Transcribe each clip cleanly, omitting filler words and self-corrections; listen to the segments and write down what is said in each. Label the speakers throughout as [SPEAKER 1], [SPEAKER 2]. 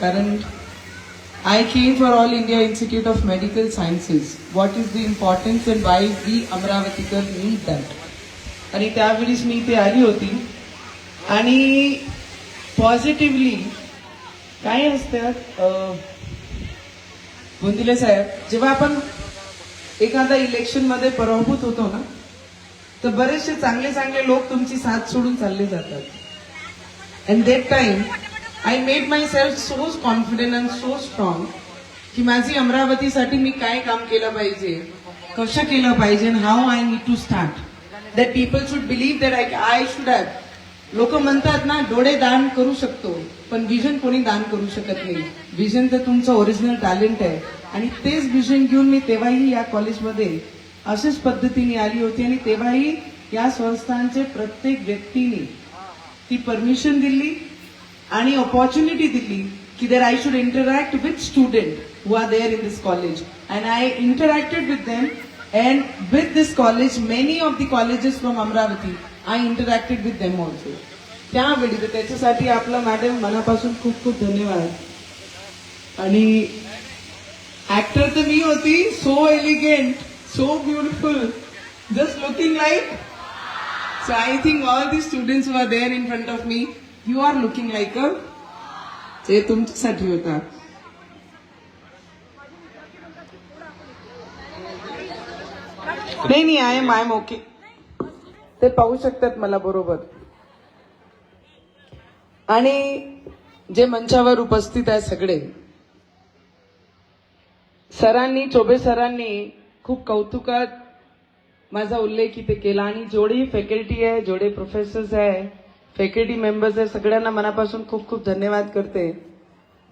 [SPEAKER 1] कारण I came for All India Institute of Medical Sciences. What is the importance and why we Amrawatikar need that? आणि त्यावेळेस मी इथे आली होती आणि पॉझिटिव्हली काय असतं गोंदिले साहेब, जेव्हा आपण एखादा इलेक्शन मध्ये पराभूत होतो ना, तर बरेचसे चांगले चांगले लोक तुमची साथ सोडून चालले जातात. And that time I made my self so confident and so strong की माझी अमरावतीसाठी मी काय काम केलं पाहिजे, कसं केलं पाहिजे, how I need to start that people should believe that I should have. लोक म्हणतात ना, डोळे दान करू शकतो पण विजन कोणी दान करू शकत नाही. विजन तर तुमचं ओरिजिनल टॅलेंट आहे. आणि तेच विजन घेऊन मी तेव्हाही या कॉलेजमध्ये अशाच पद्धतीने आली होती आणि तेव्हाही या संस्थांचे प्रत्येक व्यक्तीने ती परमिशन दिली आणि ऑपॉर्च्युनिटी दिली की there I should interact with student who are there in this college. And I interacted with them and with this college many of the colleges from Amravati I interacted with them also. त्यावेळी तर त्याच्यासाठी आपला madam मनापासून खूप खूप धन्यवाद. आणि actor तर मी होती, so elegant, so beautiful, just looking like. So I think all the students who are there in front of me, you are looking like a. ते तुमच्यासाठी होता. नाही आय एम ओके. ते पाहू शकतात मला बरोबर. आणि जे मंचावर उपस्थित आहे सगळे सरांनी, चोबे सरांनी खूप कौतुकात माझा उल्लेख इथे केला. आणि जेवढी फॅकल्टी आहे, जेवढे प्रोफेसर्स आहे, फॅकल्टी मेंबर्स आहे, सगळ्यांना मनापासून खूप खूप धन्यवाद करते.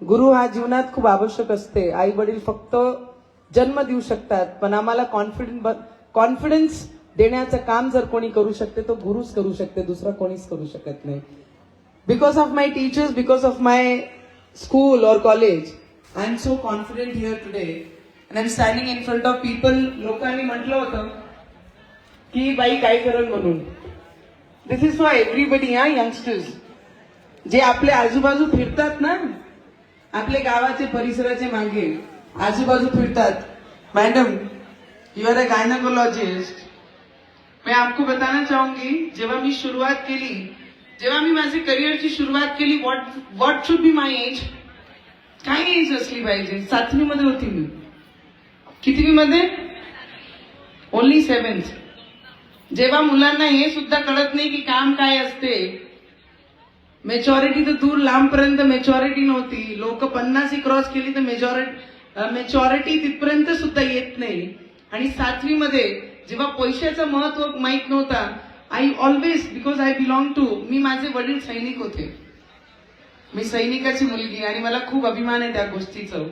[SPEAKER 1] गुरु हा जीवनात खूप आवश्यक असते. आई वडील फक्त जन्म देऊ शकतात, पण आम्हाला कॉन्फिडन्स देण्याचं काम जर कोणी करू शकते तो गुरुच करू शकते, दुसरा कोणीच करू शकत नाही. Because of my teachers, because of my school और college, I am so confident here today and I am standing in front of people. लोकांनी म्हटलं होतं की बाई काय करेल म्हणून. This is for everybody. हा, यंगस्टर्स जे आपले आजूबाजू फिरतात ना, आपले गावाचे परिसराचे मागे आजूबाजू फिरतात. Madam, you are a gynaecologist. मैं आपको बताना चाहूंगी, जेव्हा मी शुरुआत केली, जेव्हा मी माझी करिअरची सुरुवात केली, what should be my age, काय एज असली पाहिजे. 7वी मध्ये होती मी. कितवी मध्ये? Only 7th. जेव्हा मुलांना हे सुद्धा कळत नाही की काम काय असते, मेच्युरिटी तर दूर लांबपर्यंत मेच्युरिटी नव्हती. लोक 50 क्रॉस केली तर मेच्युरिटी तिथपर्यंत सुद्धा येत नाही. आणि 7वी मध्ये जेव्हा पैशाचं महत्व माहित नव्हता, I always, because I belong to, मी, माझे वडील सैनिक होते, मी सैनिकाची मुलगी आणि मला खूप अभिमान आहे त्या गोष्टीचं.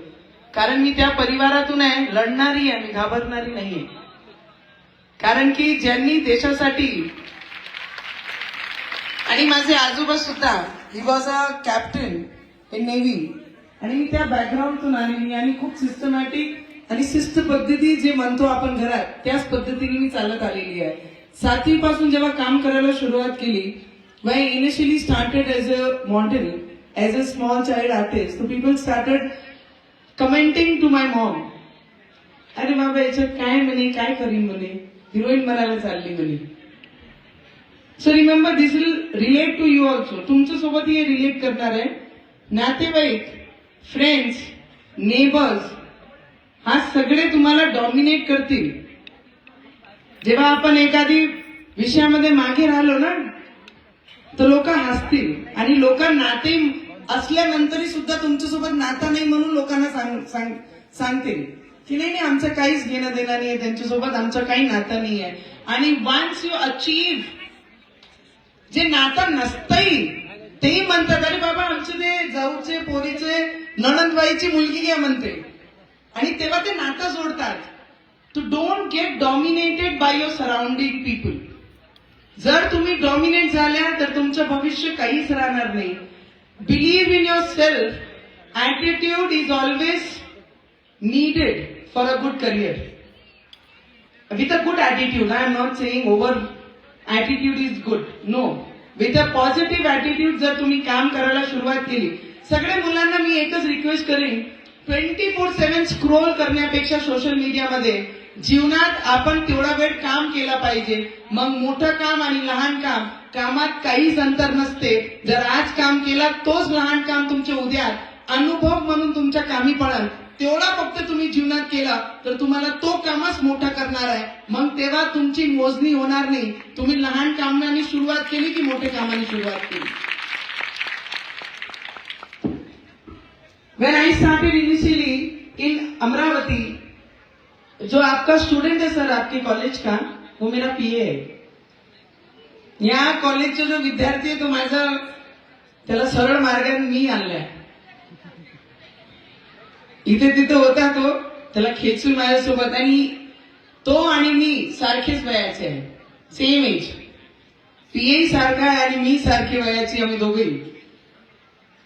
[SPEAKER 1] कारण मी त्या परिवारातून आहे, लढणारी आहे, मी घाबरणारी नाहीये. कारण की ज्यांनी देशासाठी, आणि माझे आजोबा सुद्धा, he was a captain in navy, आणि मी त्या बॅकग्राऊंडतून आलेली आणि खूप सिस्टमॅटिक आणि शिस्त पद्धती जे म्हणतो आपण घरात, त्याच पद्धतीने मी चालत आलेली आहे. 7वी पासून जेव्हा काम करायला सुरुवात केली, when I initially started as a model, as a small child artist, so people started commenting to my mom, अरे बाबा याच्यात काय म्हणे, काय करीन म्हणे, हिरोईन बनायला चालली म्हणे. So remember, this will relate to you also. तुमच्या सोबत हे रिलेट करणार आहे. नातेवाईक, फ्रेंड्स, नेबर्स, हा सगळे तुम्हाला डॉमिनेट करतील. जेव्हा आपण एखादी विषयामध्ये मागे राहिलो ना, तर लोक हसतील. आणि लोक नाते असल्यानंतरही सुद्धा तुमच्यासोबत नाता नाही म्हणून लोकांना सांगतील की नाही आमचं काहीच घेणं देणं नाहीये, त्यांच्यासोबत आमचं काही नातं नाही आहे. आणि वन्स यू अचीव्ह जे नातं नसतंही, तेही म्हणतात अरे बाबा आमचे ते जाऊचे, पोरीचे, नणंदबाईची मुलगी घ्या म्हणते. आणि तेव्हा ते नातं जोडतात. To don't get dominated by your surrounding people. जर तुम्ही डॉमिनेट झाल्या तर तुमचं भविष्य काहीच राहणार नाही. Believe in your self. Attitude is always needed for a good career. With a good attitude, I am not saying over attitude is good. No. With a positive attitude जर तुम्ही काम करायला सुरुवात केली, सगळ्या मुलांना मी एकच रिक्वेस्ट करेन, 24/7 स्क्रोल करण्यापेक्षा सोशल मीडियामध्ये जीवनात आपण तेवढा वेळ काम केला पाहिजे. मग मोठं काम आणि लहान काम, कामात काहीच अंतर नसते. जर आज काम केला तोच लहान काम तुमच्या उद्या अनुभव म्हणून तुमच्या कामी पडल. तेवढा फक्त तुम्ही जीवनात केला तर तुम्हाला तो कामच मोठा करणार आहे. मग तेव्हा तुमची मोजणी होणार नाही. तुम्ही लहान कामाने सुरुवात केली की मोठ्या कामाने सुरुवात केली. When I started initially in Amravati, जो आपका स्टूडेंट है सर आपके कॉलेज का, वो मेरा पीए है. या कॉलेजचा जो विद्यार्थी आहे तो माझा, त्याला सरळ मार्गाने मी आणलाय. इथे तिथे होता तो, त्याला खेचून माझ्यासोबत, आणि तो आणि मी सारखेच वयाचे आहे, सेम एज. पीए सारखा आहे आणि मी सारखी वयाची, आम्ही दोघेही.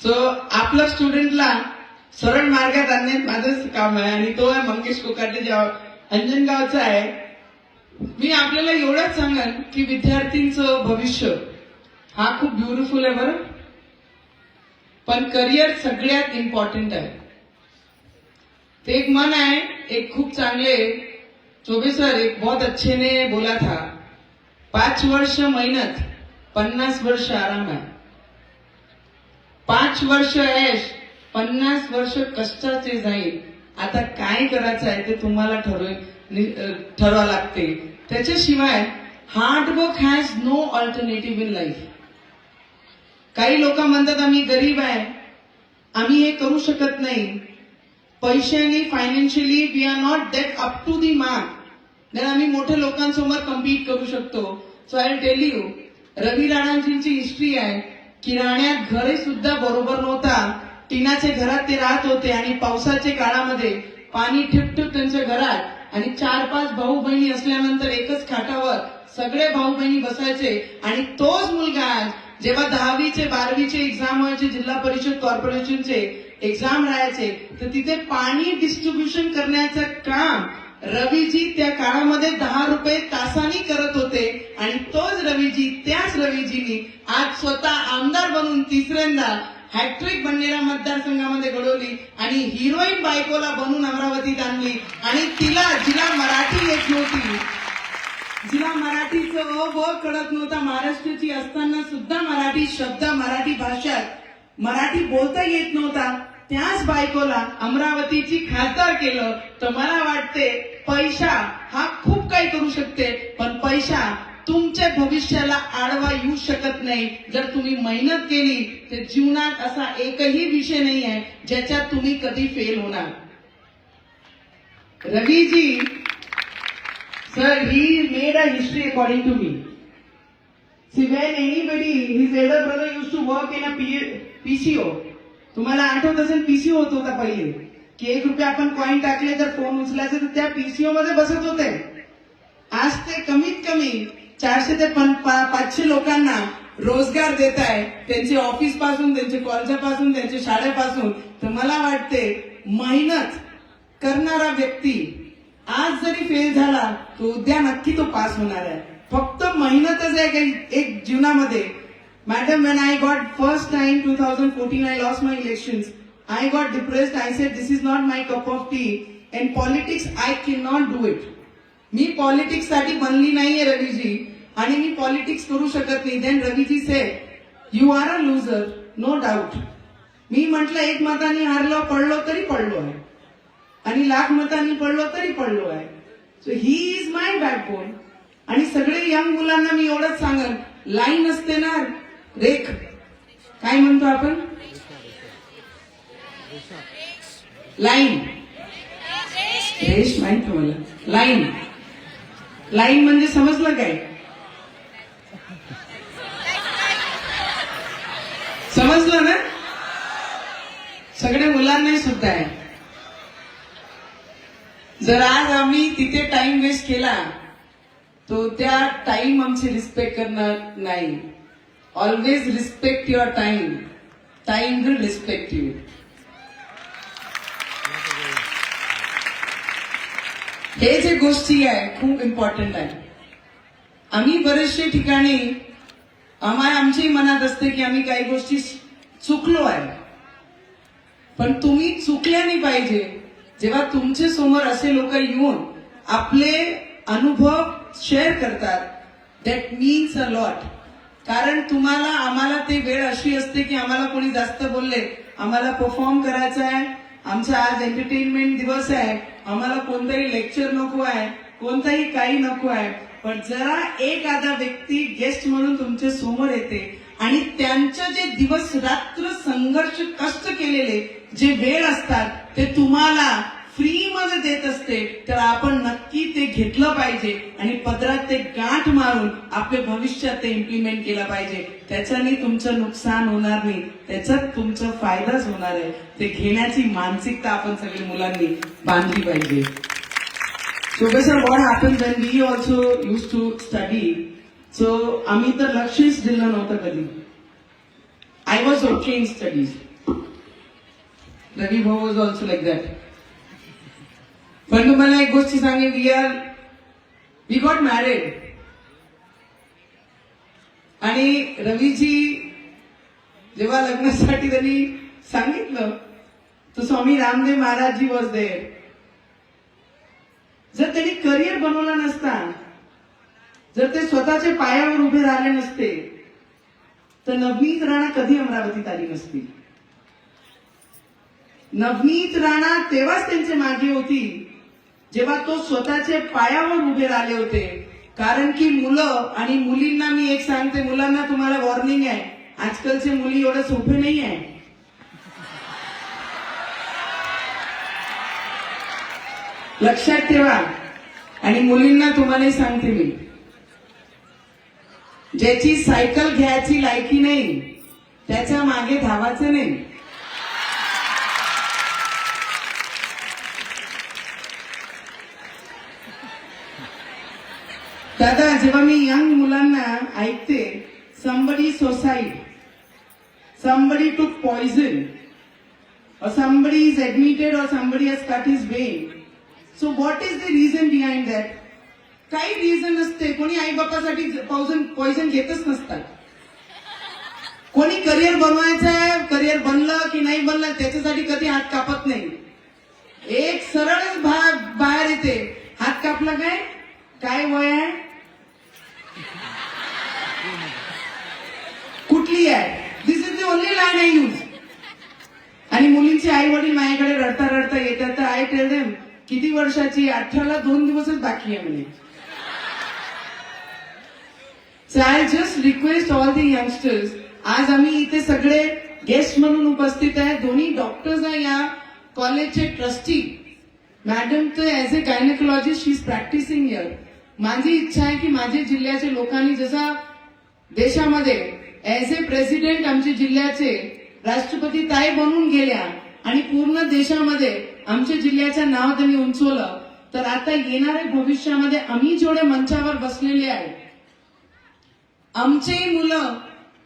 [SPEAKER 1] सो आपल्या स्टुडंटला सरळ मार्गात आणण्यात माझंच काम आहे. आणि तो आहे मंगेश कोकाटे, जे अंजनगावचा आहे. मी आपल्याला एवढंच सांगेन की विद्यार्थींचं भविष्य हा खूप ब्युटिफुल आहे बरं, पण करिअर सगळ्यात इम्पॉर्टंट आहे. ते एक मन आहे, एक खूप चांगले चौबे सर एक बहुत अच्छे ने बोला था, 5 वर्ष मेहनत 50 वर्ष आराम आहे. 5 वर्ष ऐश 50 वर्ष कष्टाचे जाईल. आता काय करायचं आहे ते तुम्हाला ठरवा लागते. त्याच्याशिवाय hard work has no alternative in life. काही लोक म्हणतात आम्ही गरीब आहे, आम्ही हे करू शकत नाही, पैशाने financially we are not that up to the mark, तर आम्ही मोठ्या लोकांसमोर कम्पीट करू शकतो. So I tell you, Ravi राणांची हिस्ट्री आहे की राण्यात घरे सुद्धा बरोबर नव्हता, टिनाच्या घरात ते राहत होते आणि पावसाच्या काळामध्ये पाणी ठिपठिप त्यांच्या घरात, आणि 4-5 भाऊ बहिणी असल्यानंतर एकच खाटावर सगळे भाऊ बहिणी बसायचे. आणि तोच मुलगा जेव्हा 10वीचे 12वीचे एक्झाम व्हायचे, जिल्हा परिषद कॉर्पोरेशनचे एक्झाम राहायचे, तर तिथे पाणी डिस्ट्रीब्युशन करण्याचं काम रवीजी त्या काळामध्ये 10 रुपये तासानी करत होते. आणि तोच रवीजी, त्याच रवीजीनी आज स्वतः आमदार बनून तिसऱ्यांदा हॅट्रिक बनलेल्या मतदारसंघामध्ये घडवली आणि हिरोईन बायकोला बनून अमरावतीत आणली. आणि जिला मराठी येत नव्हती, जिला मराठीचं व कळत नव्हता, महाराष्ट्राची असताना सुद्धा मराठी शब्द, मराठी भाषात मराठी बोलता येत नव्हता, त्याच बायकोला अमरावतीची खासदार केलं. तर मला वाटते पैसा हा खूप काही करू शकते, पण पैसा तुमच्या भविष्याला आडवा येऊ शकत नाही. जर तुम्ही मेहनत केली तर जीवनात असा एकही विषय नाही आहे ज्याच्यात तुम्ही कधी फेल होणार. Raviji sir, he made a history according to me. See when anybody, his elder brother used to work in a PCO. तुम्हाला आठवत असेल पीसीओ होत होता पहिले, की 1 रुपया आपण कॉइन टाकले तर फोन उचलायचे, तर त्या पीसीओ मध्ये बसत होते. आज ते कमीत कमी 400 ते 500 लोकांना रोजगार देत आहे, त्यांचे ऑफिस पासून, त्यांचे कॉलेजापासून, त्यांच्या शाळेपासून. तर मला वाटते मेहनत करणारा व्यक्ती आज जरी फेल झाला तर उद्या नक्की तो पास होणार आहे. फक्त मेहनतच आहे एक जीवनामध्ये. Madam, when I got first time 2014 I lost my elections, I got depressed. I said this is not my cup of tea and politics I cannot do it. Me politics साठी बनली नाहीये रवीजी, आणि मी पॉलिटिक्स करू शकत नाही. Then Ravi ji said you are a loser, no doubt. मी म्हटलं 1 मतांनी हारलो, पडलो तरी पडलो आहे, आणि 1,00,000 मतांनी पडलो तरी पडलो आहे. So he is my backbone. आणि सगळे यंग मुलांना मी एवढंच सांगेन, लाईन असते ना, रेख काय म्हणतो आपण, लाईन, रेश माहित मला, लाईन म्हणजे समजलं काय, समजलं ना. सगळ्या मुलांनाही सुद्धा आहे. जर आज आम्ही तिथे टाइम वेस्ट केला तो त्या टाइम आमची रिस्पेक्ट करणार नाही. Always respect your time, time will respect you. हे जे गोष्टी आहे खूप इम्पॉर्टंट आहे. आम्ही बरेचशे ठिकाणी आमच्याही मनात असते की आम्ही काही गोष्टी चुकलो आहे, पण तुम्ही चुकल्या नाही पाहिजे. जेव्हा तुमच्या समोर असे लोक येऊन आपले अनुभव शेअर करतात, दॅट मीन्स अ लॉट. कारण तुम्हाला आम्हाला ते वेळ अशी असते की आम्हाला कोणी जास्त बोलले, आम्हाला परफॉर्म करायचं आहे, आमचा आज एंटरटेनमेंट दिवस आहे, आम्हाला कोणताही लेक्चर नको आहे, कोणताही काही नको आहे. पण जरा एखादा व्यक्ती गेस्ट म्हणून तुमच्या समोर येते आणि त्यांचे जे दिवस रात्र संघर्ष कष्ट केलेले जे वेळ असतात ते तुम्हाला फ्री मध्ये देत असते, तर आपण नक्की ते घेतलं पाहिजे आणि पदरात ते गाठ मारून आपले भविष्यात ते इम्प्लिमेंट केलं पाहिजे. त्याच्याने तुमचं नुकसान होणार नाही, त्याच्यात तुमचा फायदाच होणार आहे. ते घेण्याची मानसिकता आपण सगळ्या मुलांनी बांधली पाहिजे. So sir, what happened when we also used to study? So आम्ही तर लक्षच दिलं नव्हतं कधी. I was okay in studies. Ravi Bhau was also like that. पण तुम्हाला एक गोष्ट सांगे, we got married. आणि रवीजी जेव्हा लग्नासाठी त्यांनी सांगितलं तर स्वामी रामदेव महाराज जी वॉज देअर. जर त्यांनी करिअर बनवलं नसता, जर ते स्वतःच्या पायावर उभे राहिले नसते, तर नवनीत राणा कधी अमरावतीत आली नसती. नवनीत राणा तेव्हाच त्यांच्या मागे होती जेव्हा तो स्वतःच्या पायावर उभे राहिले होते. कारण की मुलं आणि मुलींना मी एक सांगते, मुलांना तुम्हाला वॉर्निंग आहे, आजकालचे मुली एवढे सोपे नाही आहे. लक्षात ठेवा. आणि मुलींना तुम्हाला सांगते मी, ज्याची सायकल घ्यायची लायकी नाही त्याच्या मागे धावायचं नाही. दादा, जेव्हा मी यंग मुलांना ऐकते, somebody suicide, somebody took poison, or somebody is admitted, or somebody has cut his vein. So what is the reason behind that? काही रिझन नसते. कोणी आई बापासाठी पॉइझन घेतच नसतात. कोणी करिअर बनवायचं आहे, करिअर बनलं की नाही बनलं त्याच्यासाठी कधी हात कापत नाही. एक सरळच बाहेर येते, हात कापला काय वय आहे, कुठली आहे, this is the only line I use. आणि मुलींचे आई वडील माझ्याकडे रडता रडता येतात, तर आय टेल देम किती वर्षाची, 18ला 2 दिवसच बाकी आहे म्हणे. So I just request all the youngsters, आज आम्ही इथे सगळे गेस्ट म्हणून उपस्थित आहे. दोन्ही डॉक्टर्स आहे या कॉलेजचे ट्रस्टी. मॅडम तर as a gynaecologist she is practising here. माझी इच्छा आहे की माझ्या जिल्ह्याच्या लोकांनी, जसा देशामध्ये ऍज अ प्रेसिडेंट आमच्या जिल्ह्याचे राष्ट्रपती ताई बनून गेल्या आणि पूर्ण देशामध्ये आमच्या जिल्ह्याचं नाव त्यांनी उंचवलं, तर आता येणाऱ्या भविष्यामध्ये आम्ही जेवढे मंचावर बसलेले आहे, आमचेही मुलं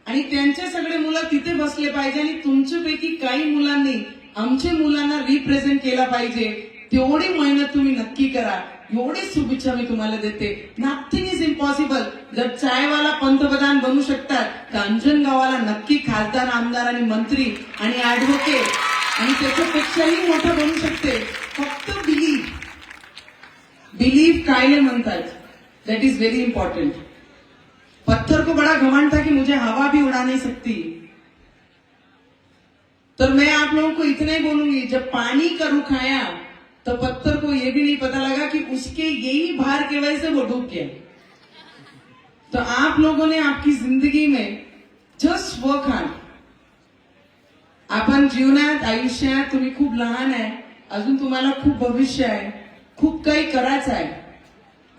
[SPEAKER 1] आणि त्यांचे सगळे मुलं तिथे बसले पाहिजे आणि तुमच्यापैकी काही मुलांनी आमच्या मुलांना रिप्रेझेंट केला पाहिजे. तेवढी मेहनत तुम्ही नक्की करा. एवढी शुभेच्छा मी तुम्हाला देते. Nothing is impossible. जर चायवाला पंतप्रधान बनू शकतात, तर अंजनगावाला नक्की खासदार, आमदार आणि मंत्री आणि ऍडव्होकेट आणि त्याच्यापेक्षाही मोठं बनू शकते. फक्त बिलीव कायले म्हणतात, दॅट इज व्हेरी इम्पॉर्टंट. पत्थर को बड़ा घमंड था कि मुझे हवा भी उड़ा नहीं सकती. तो मैं आप लोगों को इतना ही बोलूंगी, जब पानी का रुख आया तो पत्थर को यह भी नहीं पता लगा कि उसके यही भार की वजह से वो डूब गया. तो आप लोगों ने आपकी जिंदगी में जस्ट वर्क हार्ड. आपण जीवनात आयुष्यात तुम्ही खूप लहान आहे, अजून तुम्हाला खूप भविष्य आहे, खूप काही करायचं आहे.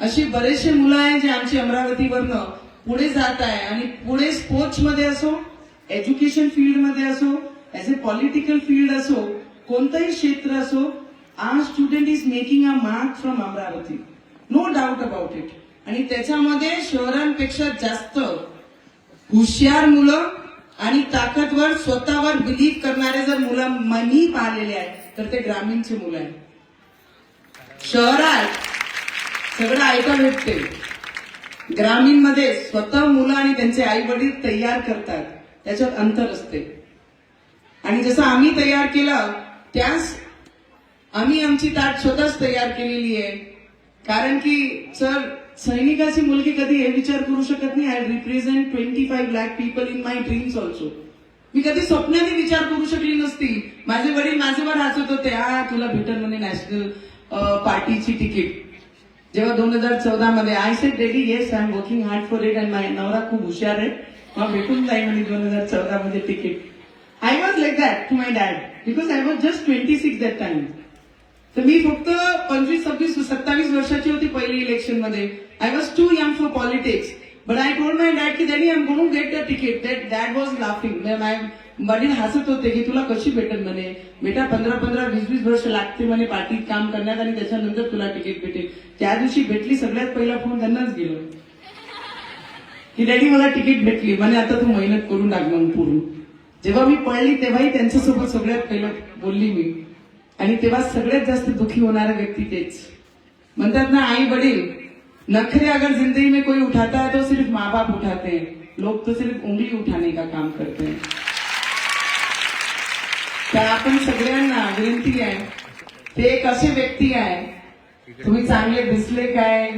[SPEAKER 1] अशी बरेचसे मुलं आहेत जे आमची अमरावतीवरनं पुढे जात आहे आणि पुढे स्पोर्ट्स मध्ये असो, एज्युकेशन फील्ड मध्ये असो, ऍज अ पॉलिटिकल फील्ड असो, कोणतंही क्षेत्र असो, our student is making a mark from Amravati, no doubt about it. आणि त्याच्यामध्ये शहरांपेक्षा जास्त हुशार मुलं आणि ताकदवर, स्वतःवर बिलीव्ह करणारे जर मुलं मी पाहिलेले आहेत, तर ते ग्रामीणचे मुलं आहेत. शहरात सगळं ऐका भेटते, ग्रामीण मध्ये स्वतः मुलं आणि त्यांचे आई वडील तयार करतात, त्याच्यात अंतर असते. आणि जसं आम्ही तयार केलं त्यास आम्ही आमची ताट स्वतःच तयार केलेली आहे. कारण की सर, सैनिकाची मुलगी कधी हे विचार करू शकत नाही, I represent 25 lakh people in my dreams also. मी कधी स्वप्नाने विचार करू शकली नसती. माझे वडील माझ्यावर हसत होते, तुला भेटल म्हणे नॅशनल पार्टीची तिकीट. जेव्हा 2014 मध्ये I said daddy yes, I am working hard for it and my नवरा खूप हुशार आहे, मग भेटून जाईल म्हणे 2014 मध्ये ticket. I was like that to my dad because I was just 26 that time. तर मी फक्त 25, 26, 27 वर्षाची होती पहिली इलेक्शन मध्ये. I was too young for politics. But I told my dad की daddy I am going to get the ticket. That was laughing. My वडील हसत होते की तुला कशी भेटेल म्हणे, बेटा 15-15, 20-20 वर्ष लागते म्हणे पार्टीत काम करण्यात आणि त्याच्यानंतर तुला तिकीट भेटेल. त्या दिवशी भेटली, सगळ्यात पहिला फोन त्यांनाच गेलो की डॅडी मला तिकीट भेटली म्हणे, आता तू मेहनत करून टाक मग पूर्ण. जेव्हा मी पळली तेव्हाही त्यांच्यासोबत सगळ्यात पहिलं बोलली मी. आणि तेव्हा सगळ्यात जास्त दुखी होणारा व्यक्ती तेच. म्हणतात ना, आई वडील नखरे अगर जिंदगी में कोई उठाता है तो सिर्फ माँ बाप उठाते हैं, लोग तो सिर्फ उंगली उठाने का काम करते हैं. तर आपण सगळ्यांना विनंती आहे, ते एक असे व्यक्ती आहे, तुम्ही चांगले दिसले काय,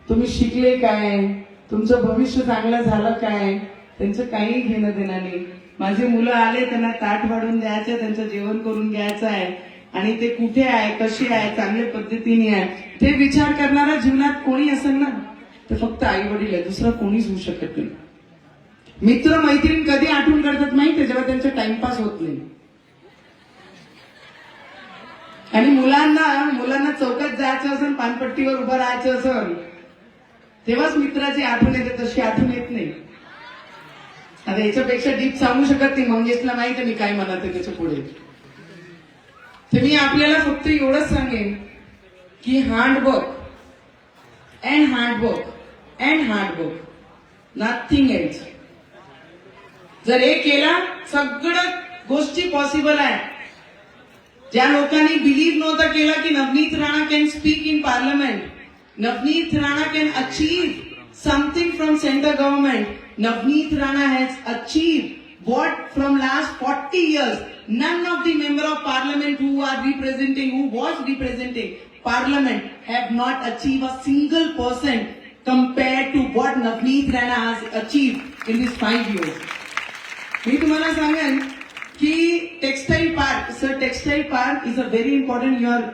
[SPEAKER 1] तुम्ही शिकले काय, तुमचं भविष्य चांगलं झालं काय, त्यांचं काही घेणं देणं नाही. माझे मुलं आले, त्यांना ताट वाढून द्यायचं, त्यांचं जेवण करून घ्यायचं आहे आणि ते कुठे आहे, कशी आहे, चांगल्या पद्धतीने आहे, ते विचार करणारा जीवनात कोणी असेल ना, तर फक्त आई वडील आहे, दुसरं कोणीच होऊ शकत नाही. मित्र मैत्रीण कधी आठवण करतात माहिती, जेव्हा त्यांचा टाइमपास होत नाही. आणि मुलांना चौकात जायचं असेल, पानपट्टीवर उभं राहायचं असेल, तेव्हाच मित्राची आठवण येते, तशी आठवण येत नाही. आता याच्यापेक्षा डीप सांगू शकत नाही, मंगेशला माहित आहे मी काय म्हणत आहे त्याच्या पुढे. तर मी आपल्याला फक्त एवढंच सांगेन की hard work and hard work, nothing else. जर हे केला, सगळं गोष्टी पॉसिबल आहे. ज्या लोकांनी बिलीव्ह नव्हता केला की Navneet Rana can speak in parliament, Navneet Rana can achieve something from center government, Navneet Rana has achieved what from last 40 years none of the member of parliament who was representing parliament have not achieved a single percent compared to what Navneet Rana has achieved in these 5 years. मी तुम्हाला सांगेन की textile park, sir, textile park is a very important. You are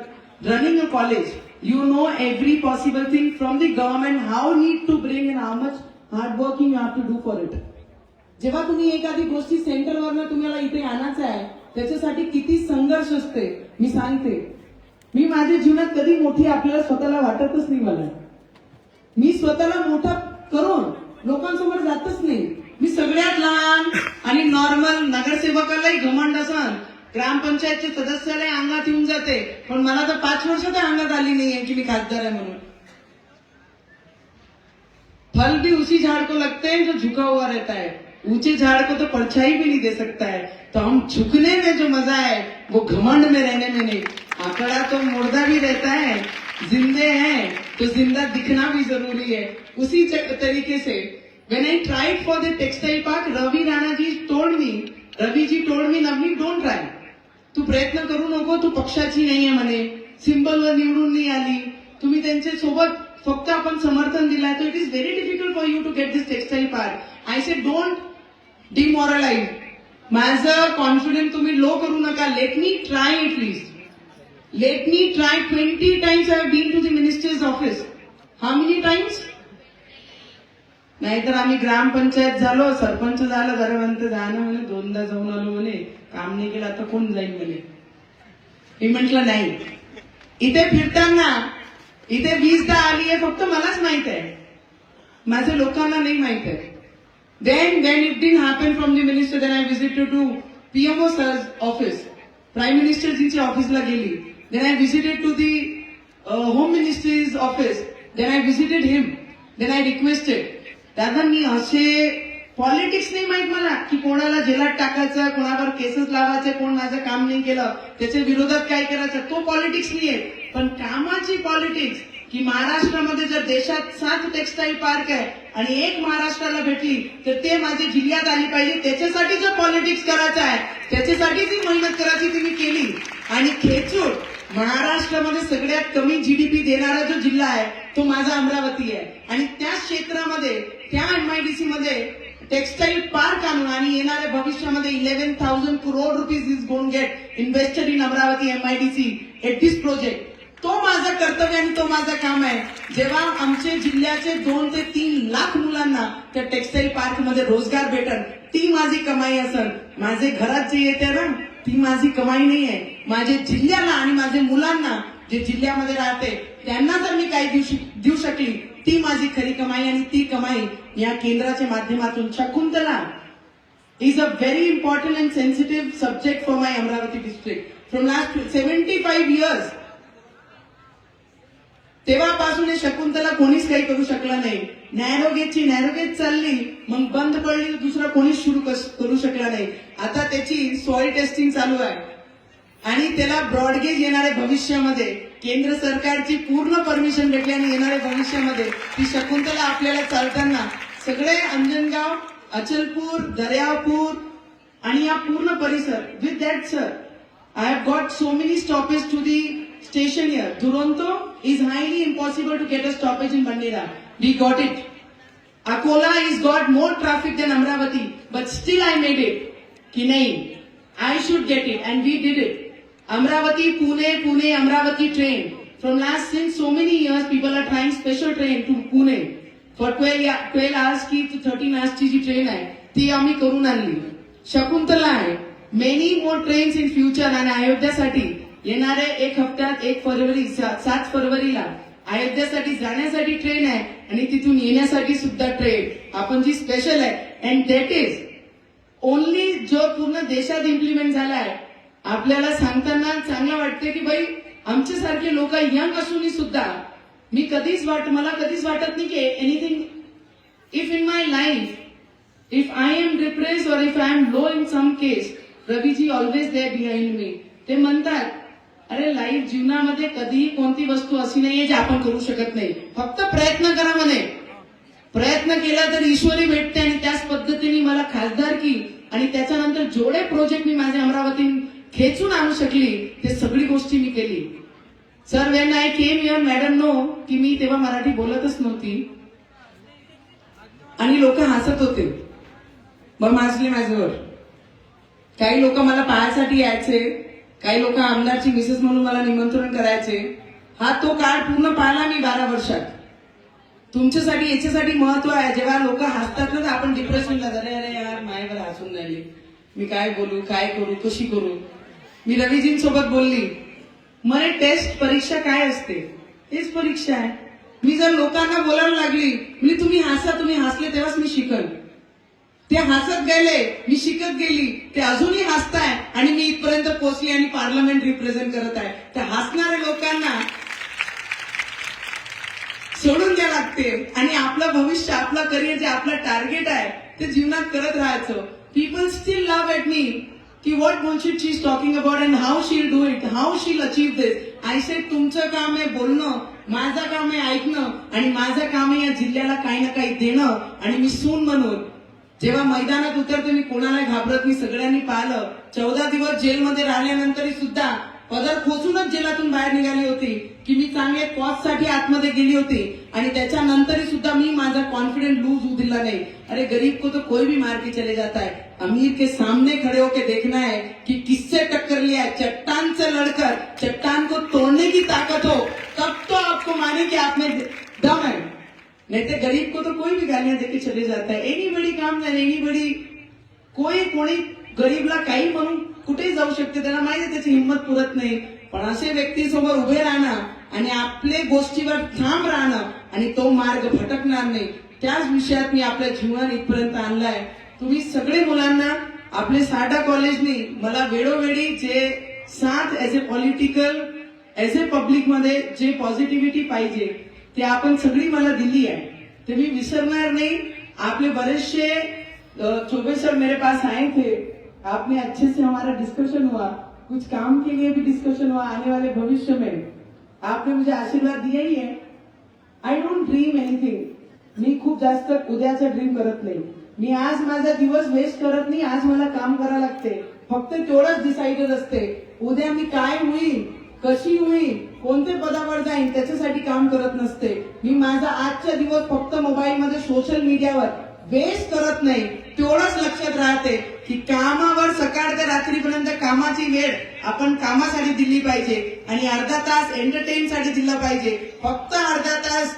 [SPEAKER 1] running a college. You know every possible thing from the government, how need to bring and how much hard working you have to do for it. जेव्हा तुम्ही एखादी गोष्टी सेंटरवरनं तुम्हाला इथे आणायचं आहे, त्याच्यासाठी किती संघर्ष असते मी सांगते. मी माझ्या जीवनात कधी मोठी आपल्याला स्वतःला वाटतच नाही. मी स्वतःला मोठा करून लोकांसमोर जातच नाही. मी सगळ्यात लहान आणि नॉर्मल नगरसेवकालाही घमंड असन, ग्रामपंचायतचे सदस्याला अंगात येऊन जाते, पण मला तर 5 वर्ष तर अंगात आली नाहीये की मी खासदार आहे म्हणून. फल भी उसी झाड़ को लगते हैं जो झुका हुआ रहता है, ऊंचे झाड़ को तो परछाई भी नहीं दे सकता है. तो हम झुकने में जो मजा है वो घमंड में रहने में नहीं. आंकड़ा तो मुर्दा भी रहता है, जिंदे हैं तो जिंदा दिखना भी जरूरी है. उसी तरीके से when I tried for the textile park, Ravi Rana ji told me, Navneet, don't try. तू प्रयत्न करू नको, तू पक्षाची नाहीये म्हणे, सिंबलवर निवडून नाही आली, तुम्ही त्यांच्या सोबत फक्त आपण समर्थन दिला, तर it is very difficult for you to get this textile park. I said don't demoralise. माझं कॉन्फिडन्स तुम्ही लो करू नका. Let me try it least. Let me try. 20 times I have been to the minister's office. How many times? नाहीतर आम्ही ग्रामपंचायत झालो, सरपंच झालं, जरा म्हणते जाणं म्हणे, 2दा जाऊन आलो म्हणे, काम नाही केलं, आता कोण जाईल म्हणे. मी म्हटलं नाही. इथे फिरताना इथे 20दा आली आहे, फक्त मलाच माहित आहे, माझ्या लोकांना नाही माहित आहे. Then it didn't happen from the minister. Then I visited to PMO sir's office. Prime Minister जींच्या ऑफिसला गेली. Then I visited to the Home Minister's office. Then I visited him. Then I requested, दादा मी असे politics नाही माहित मला की कोणाला जेलात टाकायचं, कोणावर केसेस लावायचे, कोण माझं काम नाही केलं त्याच्या विरोधात काय करायचं, तो पॉलिटिक्स नाहीये. पण कामाची पॉलिटिक्स, की महाराष्ट्रामध्ये जर देशात 7 टेक्सटाईल पार्क आहे आणि एक महाराष्ट्राला भेटली तर ते माझ्या जिल्ह्यात आली पाहिजे, त्याच्यासाठी जर पॉलिटिक्स करायचं आहे, त्याच्यासाठी जी मेहनत करायची ती मी केली. आणि खेचून महाराष्ट्रामध्ये सगळ्यात कमी जीडीपी देणारा जो जिल्हा आहे तो माझा अमरावती आहे. आणि त्या क्षेत्रामध्ये त्या एमआयडीसी मध्ये टेक्सटाईल पार्क आणून आणि येणाऱ्या भविष्यामध्ये 11,000 crore rupees is going get invested in Amravati MIDC at this project. तो माझं कर्तव्य आणि तो माझं काम आहे. जेव्हा आमच्या जिल्ह्याचे 2 ते 3 लाख मुलांना त्या टेक्सटाईल पार्क मध्ये रोजगार भेटल ती माझी कमाई असेल. माझे घरात जे येते ना ती माझी कमाई नाही आहे. माझे जिल्ह्याला आणि माझे मुलांना जे जिल्ह्यामध्ये राहते त्यांना जर मी काही देऊ शकली ती माझी खरी कमाई. आणि ती कमाई या केंद्राच्या माध्यमातून Shakuntala is a very important and sensitive subject for my Amravati district from last 75 years. तेव्हापासून शकुंतला कोणीच काही करू शकला नाही. नॅरोगेज चालली मग बंद पडली दुसरा कोणीच सुरू करू शकला नाही. आता त्याची सॉइल टेस्टिंग चालू आहे आणि त्याला ब्रॉडगेज येणाऱ्या भविष्यामध्ये केंद्र सरकारची पूर्ण परमिशन भेटली आणि येणाऱ्या भविष्यामध्ये ती शकुंतला आपल्याला चालताना सगळे अंजनगाव, अचलपूर, दर्यापूर आणि या पूर्ण परिसर with that sir I have got so many stoppage to the station here. Duronto is highly impossible to get a stoppage in Bandera. We got it. Akola is got more traffic than Amravati, but still I made it. Ki nahi, I should get it, and we did it. Amravati, Pune, Amravati train. From last since so many years, people are trying special train to Pune. For 12 hours की 13 hours ची जी train आहे ती आम्ही करून आणली. शकुंतला आहे. Many more trains in future आणि अयोध्यासाठी येणाऱ्या 1 हप्त्यात 7 फरवरीला अयोध्यासाठी जाण्यासाठी ट्रेन आहे आणि तिथून येण्यासाठी सुद्धा ट्रेन आपण जी स्पेशल आहे. अँड दॅट इज ओनली जो पूर्ण देशात इम्प्लिमेंट झाला आहे. आपल्याला सांगताना चांगलं वाटतं की बाई आमच्यासारखे लोक यंग असूनही सुद्धा मला कधीच वाटत नाही की anything if in my life if I am depress और if I am low in some case Raviji always there behind me. ते म्हणतात अरे लाईफ जीवनामध्ये कधीही कोणती वस्तू अशी नाहीये जे आपण करू शकत नाही. फक्त प्रयत्न करा म्हणे. प्रयत्न केला तर ईश्वरी भेटते. आणि त्याच पद्धतीने मला खासदारकी आणि त्याच्यानंतर जेवढे प्रोजेक्ट मी माझ्या अमरावतीत खेचून आणू शकली ते सगळी गोष्टी मी केली. Sir when I came your madam know की मी तेव्हा मराठी बोलतच नव्हती आणि लोक हसत होते. मग हसले माझ्यावर. काही लोक मला पाहायसाठी यायचे. काही लोक आमदारची मिसेस म्हणून मला निमंत्रण करायचे. हा तो काळ पूर्ण पाहिला मी 12 वर्षात. तुमच्यासाठी याच्यासाठी महत्व आहे. जेव्हा लोक हसतात ना तर आपण डिप्रेशनला अरे यार माझ्यावर हसून राहिले मी काय बोलू काय करू कशी करू. मी रवीजींसोबत बोलली म्हणे टेस्ट परीक्षा काय असते तेच परीक्षा आहे. मी जर लोकांना बोलायला लागली म्हणजे तुम्ही हसले तेव्हाच मी शिकल. ते हसत गेले मी शिकत गेली. ते अजूनही हसताय आणि मी इथपर्यंत पोहोचली आणि पार्लमेंट रिप्रेझेंट करत आहे. त्या हसणाऱ्या लोकांना सोडून द्या लागते आणि आपलं भविष्य आपलं करिअर जे आपलं टार्गेट आहे ते जीवनात करत राहायचं. People still laugh at me की what bullshit she is talking about and how she will do it how she will achieve this. I said तुमचं काम आहे बोलणं माझं काम आहे ऐकणं आणि माझं काम आहे या जिल्ह्याला काही ना काही देणं. आणि मी सून म्हणून जेव्हा मैदानात उतरते मी कोणाला घाबरत मी सगळ्यांनी पाहिलं. 14 दिवस जेलमध्ये राहिल्यानंतरही सुद्धा पदर खोचूनच जेलातून बाहेर निघाली होती की मी चांगले कॉजसाठी आतमध्ये गेली होती. आणि त्याच्यानंतरही सुद्धा मी माझा कॉन्फिडेंस लूज होऊ दिला नाही. अरे गरीब को तो कोई भी मार के चले जाता है. अमीर के सामने खड़े होकर देखना है कि किससे टक्कर लिया है. चट्टान से लड़कर चट्टान को तोड़ने की ताकत हो तब तो आपको माने कि आप में दम है. नहीं तो गरीब को तो कोई भी गालियां देके चले जाता है. एनीबडी काम नाही एनीबडी कोणी गरीबला काही म्हणून कुठेही जाऊ शकते. त्यांना माहिती त्याची हिंमत पुरत नाही. पण असे व्यक्तीसमोर उभे राहणं आणि आपले गोष्टीवर ठाम राहणं आणि तो मार्ग भटकणार नाही त्याच विषयात मी आपल्या जीवनात इथपर्यंत आणलाय. तुम्ही सगळे मुलांना आपले साडा कॉलेजनी मला वेळोवेळी जे साथ as a political as a public मध्ये जे पॉझिटिव्हिटी पाहिजे ते आपण सगळी मला दिली आहे ते मी विसरणार नाही. आपले बरेचसे चौबे सर मेरे पास आए थे. आपने अच्छे से हमारा डिस्कशन हुआ. कुछ काम के लिए भी डिस्कशन हुआ. आने वाले भविष्य में आपने मुझे आशीर्वाद दिया ही है. I don't dream anything. मी खूप जास्त उद्याचा ड्रीम करत नाही. मी आज माझा दिवस वेस्ट करत नाही. आज मला काम करावं लागते. फक्त तेवढंच डिसाइडेड असते उद्या मी काय होईल, कशी होईल, कोणत्या पदावर जाईन त्याच्यासाठी काम करत नसते. मी माझा आजचा दिवस फक्त मोबाईलमध्ये सोशल मीडियावर वेस्ट करत नाही. तेवढंच लक्षात राहते की कामावर सकाळ ते रात्रीपर्यंत कामाची वेळ आपण कामासाठी दिली पाहिजे आणि अर्धा तास एंटरटेन साठी दिला पाहिजे. फक्त अर्धा तास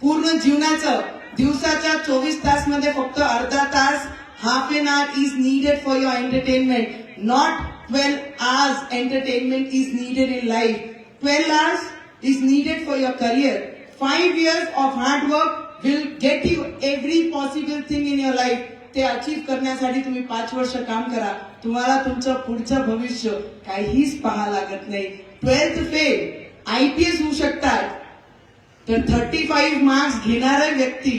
[SPEAKER 1] पूर्ण जीवनाचं दिवसाच्या 24 तास मध्ये फक्त अर्धा तास, half an hour is needed for your entertainment. Not 12 hours entertainment is needed in life. 12 hours is needed for your career. 5 years of hard work will get you every possible thing in your life. ते achieve करण्यासाठी तुम्ही 5 वर्ष काम करा. तुम्हाला तुमचं पुढचं भविष्य काहीच पाहा लागत नाही. 12th फेल IPS होऊ शकतात, तर 35 मार्क्स घेणारा व्यक्ती,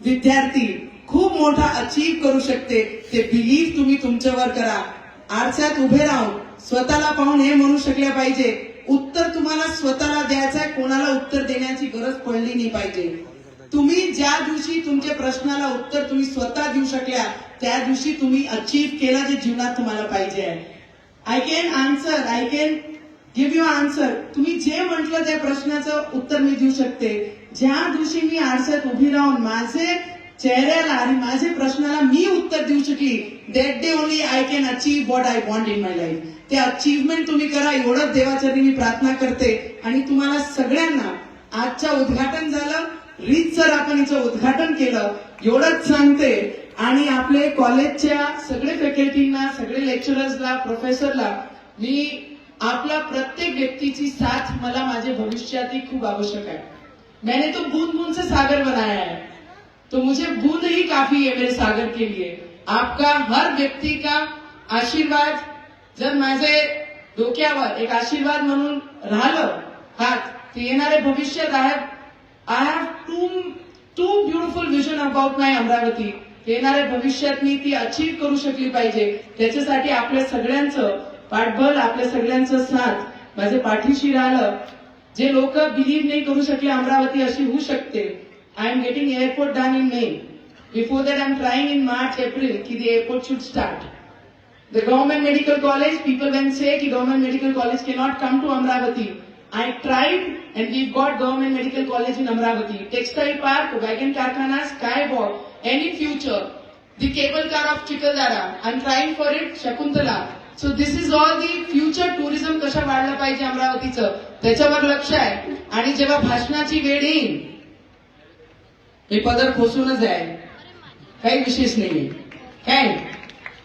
[SPEAKER 1] विद्यार्थी खूप मोठा अचीव करू शकते. ते बिलीव्ह तुम्ही तुमच्यावर करा. आरशात उभे राहून स्वतःला पाहून हे म्हणू शकले पाहिजे, उत्तर तुम्हाला स्वतःला द्यायचं आहे, कोणाला उत्तर देण्याची गरज पडली नाही पाहिजे. तुम्ही ज्या दिवशी तुमच्या प्रश्नाला उत्तर तुम्ही स्वतः देऊ शकल्या त्या दिवशी तुम्ही अचीव केला जे जीवनात तुम्हाला पाहिजे आहे. I can answer, I can give you answer. तुम्ही जे म्हटलं त्या प्रश्नाचं उत्तर मी देऊ शकते. ज्या दिवशी मी आरशात उभी राहून माझे चेहऱ्याला आणि माझ्या प्रश्नाला मी उत्तर देऊ शकली, that day only I can achieve what I want in my life. ते अचीवमेंट तुम्ही करा एवढंच देवाचरणी मी प्रार्थना करते. आणि तुम्हाला सगळ्यांना आजचं उद्घाटन झालं, रीतसर आपण हिचं उद्घाटन केलं एवढंच सांगते. आणि आपले कॉलेजच्या सगळे फॅकल्टीना, सगळे लेक्चरर्सला, प्रोफेसरला मी आपला प्रत्येक व्यक्तीची साथ मला माझ्या भविष्यात ही खूप आवश्यक आहे. मैंने तो बूंद बूंद से सागर बनाया है, तो मुझे बूंद ही काफी है मेरे सागर के लिए. आपका हर व्यक्ती का आशीर्वाद जर माझे डोक्यावर एक आशीर्वाद म्हणून राहिलं हात, ते येणारे भविष्यात I have to beautiful vision about my Amravati. येणाऱ्या भविष्यात मी ती अचीव करू शकली पाहिजे. त्याच्यासाठी आपल्या सगळ्यांचं पाठबळ, आपल्या सगळ्यांचं साथ माझे पाठीशी राहिलं. जे लोक बिलीव्ह नाही करू शकले अमरावती अशी होऊ शकते. I am getting airport done in May. Before that, I am trying in March, April कि the airport should start. The government medical college, people when say कि government medical college cannot come to Amravati. I tried and we've got government medical college in Amravati. Textile park, wagon karkhana, skywalk, any future. The cable car of Chikaldara. I am trying for it, Shakuntala. So this is all the future tourism कशा वाढला पाहिजे अमरावतीचं, त्याच्यावर लक्ष आहे. आणि जेव्हा भाषणाची वेळ येईल हे पदर खोसूनच आहे, काही विशेष नाहीये. काय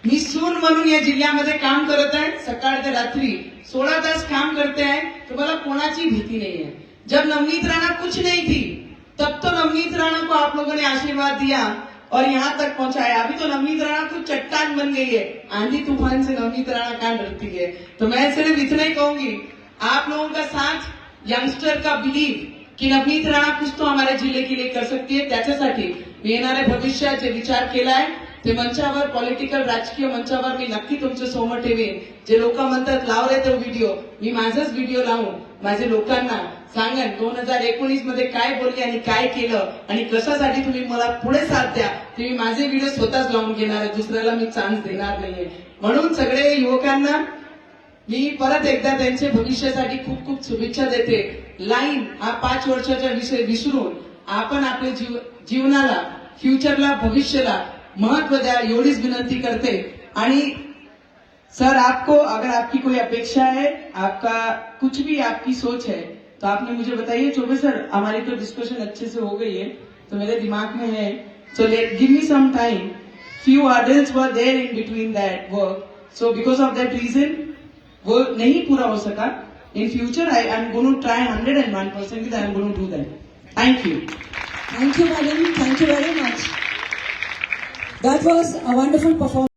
[SPEAKER 1] मी सून म्हणून या जिल्ह्यामध्ये काम करत आहे. सकाळ ते रात्री 16 तास काम करते आहे. तो मला कोणाची भीती नहीं है. जब नवनीत राणा कुछ नहीं थी तब तो नवनीत राणा को आप लोगों ने आशीर्वाद दिया और यहाँ तक पहुंचाया. अभी तो नवनीत राणा कुछ चट्टान बन गई है. आंधी तूफान से नवनीत राणा कहाँ डरती है. तो मैं सिर्फ इतना ही कहूंगी, आप लोगों का साथ, यंगस्टर का बिलीव की नवनीत राणा कुछ तो हमारे जिल्हे के लिए कर सकती है. त्याच्यासाठी मी येणाऱ्या भविष्याचे विचार केलाय. ते मंचावर, पॉलिटिकल राजकीय मंचावर मी नक्की तुमच्या समोर ठेवेन. जे लोक म्हणतात लाव रे तो व्हिडिओ, मी माझाच व्हिडिओ लावून माझे लोकांना सांगेन 2019 मध्ये काय बोलले आणि काय केलं आणि कशासाठी तुम्ही मला पुढे साथ द्या. ते मी माझे व्हिडिओ स्वतःच लावून घेणार आहे, दुसऱ्याला मी चान्स देणार नाहीये. म्हणून सगळे युवकांना मी परत एकदा त्यांच्या भविष्यासाठी खूप खूप शुभेच्छा देते. लाईन हा 5 वर्षाचा विषय विसरून आपण आपल्या जीवनाला, फ्युचरला, भविष्याला महत्व द्या एवढीच विनंती करते. आणि सर आपको अगर आपकी कोई अपेक्षा है, आपका कुछ भी आपकी सोच है तो आपने मुझे बताइए. चौबे सर हमारी तो डिस्कशन अच्छे से हो गई है तो मेरे दिमाग में है, so let give me some time. Few hurdles were there in between that work, so because of that reason वो नहीं पूरा हो सका. In future, I am going to try 101% that I am going to do that. Thank you.
[SPEAKER 2] Thank you, madam. Thank you very much. That was a wonderful performance.